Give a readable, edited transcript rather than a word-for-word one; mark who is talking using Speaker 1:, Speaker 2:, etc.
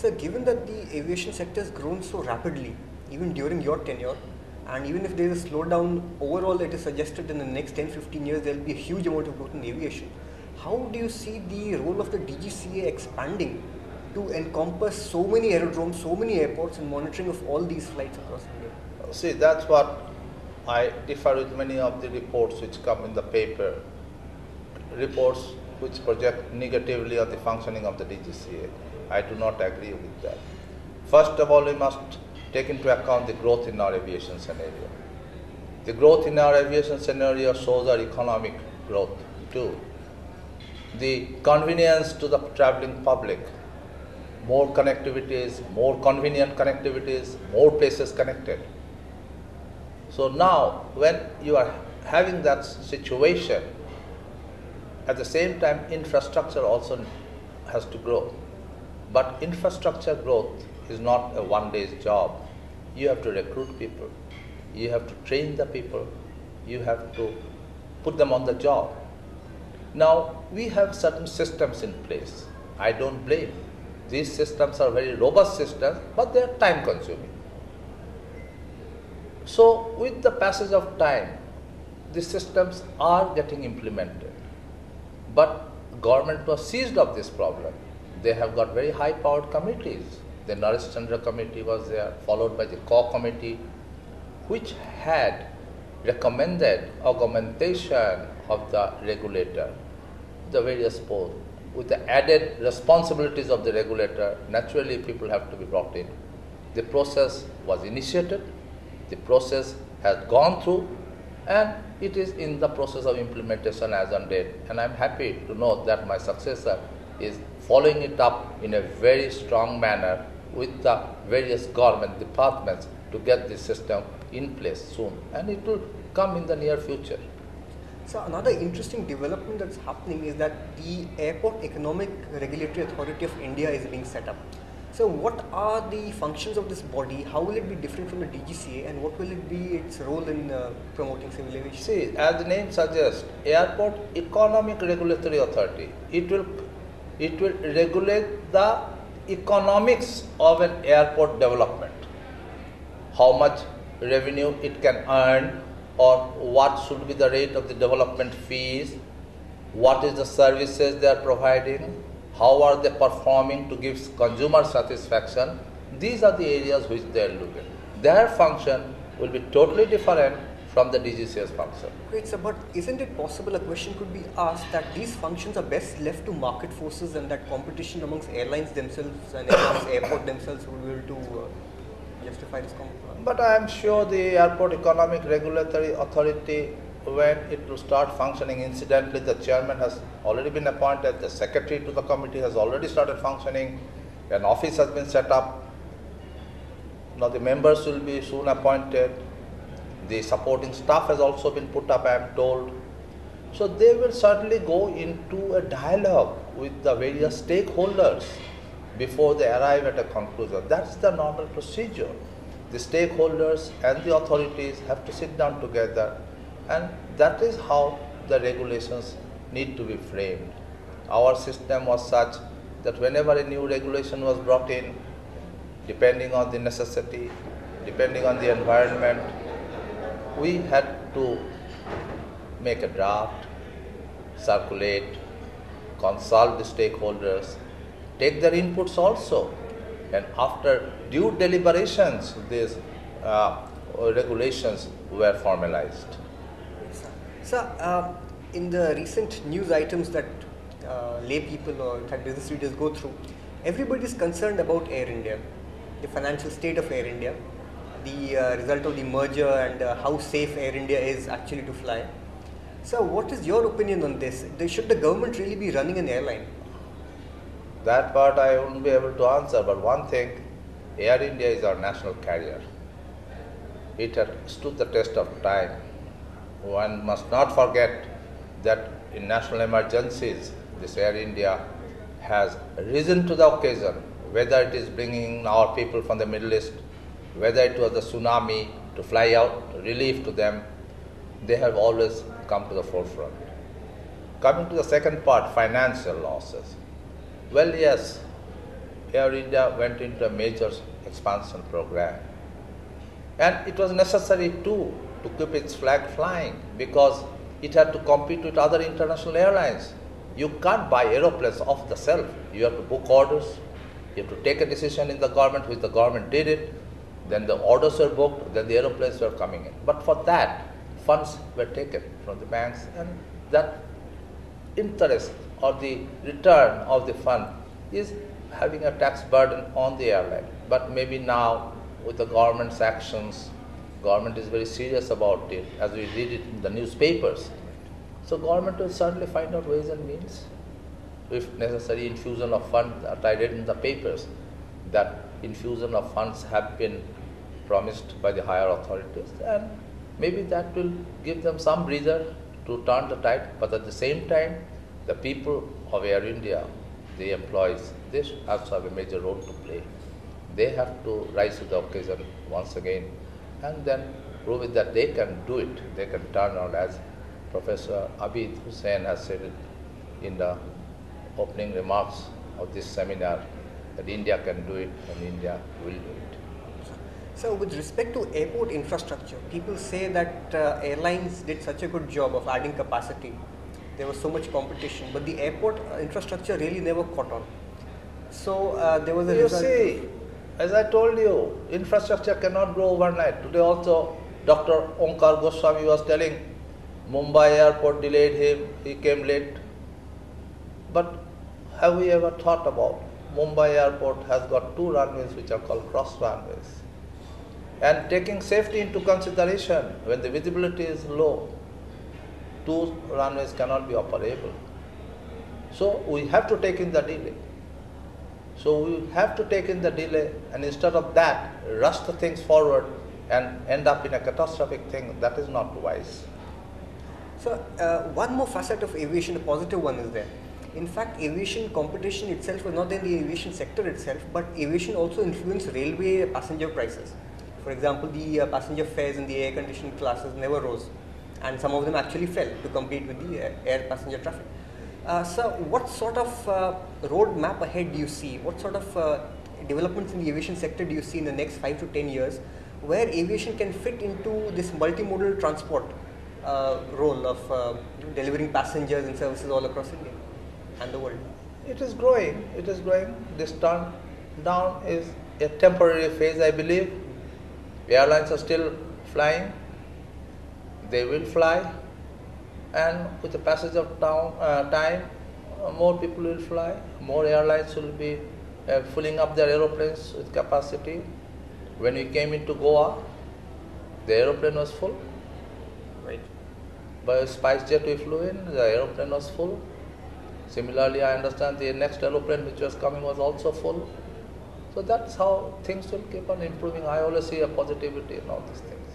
Speaker 1: So given that the aviation sector has grown so rapidly, even during your tenure, and even if there is a slowdown, overall it is suggested in the next 10-15 years there will be a huge amount of growth in aviation. How do you see the role of the DGCA expanding to encompass so many aerodromes, so many airports, and monitoring of all these flights across India?
Speaker 2: See, that's what I differ with many of the reports which come in the paper, reports which project negatively on the functioning of the DGCA. I do not agree with that. First of all, we must take into account the growth in our aviation scenario. The growth in our aviation scenario shows our economic growth too. The convenience to the traveling public, more connectivities, more convenient connectivities, more places connected. So now, when you are having that situation, at the same time, infrastructure also has to grow. But infrastructure growth is not a one-day job. You have to recruit people. You have to train the people. You have to put them on the job. Now, we have certain systems in place. I don't blame. These systems are very robust systems, but they are time-consuming. So, with the passage of time, the systems are getting implemented. But government was seized of this problem. They have got very high-powered committees. The Naresh Chandra committee was there, followed by the core committee, which had recommended augmentation of the regulator, the various posts. With the added responsibilities of the regulator, naturally people have to be brought in. The process was initiated, the process has gone through, and it is in the process of implementation as on date. And I am happy to know that my successor is following it up in a very strong manner with the various government departments to get this system in place soon. And it will come in the near future.
Speaker 1: So another interesting development that's happening is that the Airport Economic Regulatory Authority of India is being set up. So what are the functions of this body? How will it be different from the DGCA, and what will it be its role in promoting civil aviation?
Speaker 2: See, as the name suggests, Airport Economic Regulatory Authority. It will regulate the economics of an airport development. How much revenue it can earn, or what should be the rate of the development fees, what is the services they are providing, how are they performing to give consumer satisfaction. These are the areas which they are looking. Their function will be totally different from the DGCA's function.
Speaker 1: Great, sir, but isn't it possible, a question could be asked, that these functions are best left to market forces, and that competition amongst airlines themselves and amongst airport themselves will be able to justify this competition?
Speaker 2: But I am sure the Airport Economic Regulatory Authority, when it will start functioning, incidentally the chairman has already been appointed, the secretary to the committee has already started functioning, an office has been set up. Now the members will be soon appointed. The supporting staff has also been put up, I am told. So they will certainly go into a dialogue with the various stakeholders before they arrive at a conclusion. That's the normal procedure. The stakeholders and the authorities have to sit down together, and that is how the regulations need to be framed. Our system was such that whenever a new regulation was brought in, depending on the necessity, depending on the environment, we had to make a draft, circulate, consult the stakeholders, take their inputs also, and after due deliberations, these regulations were formalized.
Speaker 1: Sir, in the recent news items that lay people or in fact business readers go through, everybody is concerned about Air India, the financial state of Air India, the result of the merger, and how safe Air India is actually to fly. So what is your opinion on this? Should the government really be running an airline?
Speaker 2: That part I won't be able to answer, but one thing, Air India is our national carrier. It had stood the test of time. One must not forget that in national emergencies, this Air India has risen to the occasion, whether it is bringing our people from the Middle East, whether it was the tsunami to fly out relief to them, they have always come to the forefront. Coming to the second part, financial losses. Well, yes, Air India went into a major expansion program. And it was necessary too to keep its flag flying because it had to compete with other international airlines. You can't buy aeroplanes off the shelf. You have to book orders. You have to take a decision in the government, which the government did it. Then the orders were booked, then the aeroplanes were coming in. But for that, funds were taken from the banks, and that interest or the return of the fund is having a tax burden on the airline. But maybe now, with the government's actions, government is very serious about it, as we read it in the newspapers. So government will certainly find out ways and means, if necessary, infusion of funds. That I read in the papers that infusion of funds have been promised by the higher authorities, and maybe that will give them some breather to turn the tide. But at the same time, the people of Air India, the employees, they also have a major role to play. They have to rise to the occasion once again and then prove it that they can do it. They can turn around, as Professor Abid Hussain has said it in the opening remarks of this seminar, that India can do it and India will do it.
Speaker 1: So with respect to airport infrastructure, people say that airlines did such a good job of adding capacity. There was so much competition, but the airport infrastructure really never caught on. So there was a result.
Speaker 2: You see, as I told you, infrastructure cannot grow overnight. Today also, Dr. Onkar Goswami was telling Mumbai airport delayed him, he came late. But have we ever thought about Mumbai airport has got 2 runways which are called cross runways. And taking safety into consideration, when the visibility is low, 2 runways cannot be operable. So we have to take in the delay. So we have to take in the delay, and instead of that, rush the things forward and end up in a catastrophic thing. That is not wise.
Speaker 1: So one more facet of aviation, a positive one, is there. In fact, aviation competition itself was not in the aviation sector itself, but aviation also influenced railway passenger prices. For example, the passenger fares in the air-conditioned classes never rose, and some of them actually fell to compete with the air passenger traffic. So what sort of roadmap ahead do you see? What sort of developments in the aviation sector do you see in the next 5 to 10 years, where aviation can fit into this multimodal transport role of delivering passengers and services all across India and the world?
Speaker 2: It is growing. It is growing. This turn down is a temporary phase, I believe. The airlines are still flying. They will fly. And with the passage of time, more people will fly. More airlines will be filling up their aeroplanes with capacity. When we came into Goa, the aeroplane was full.
Speaker 1: Right.
Speaker 2: By SpiceJet we flew in, the aeroplane was full. Similarly, I understand the next aeroplane which was coming was also full. So that's how things will keep on improving. I always see a positivity in all these things.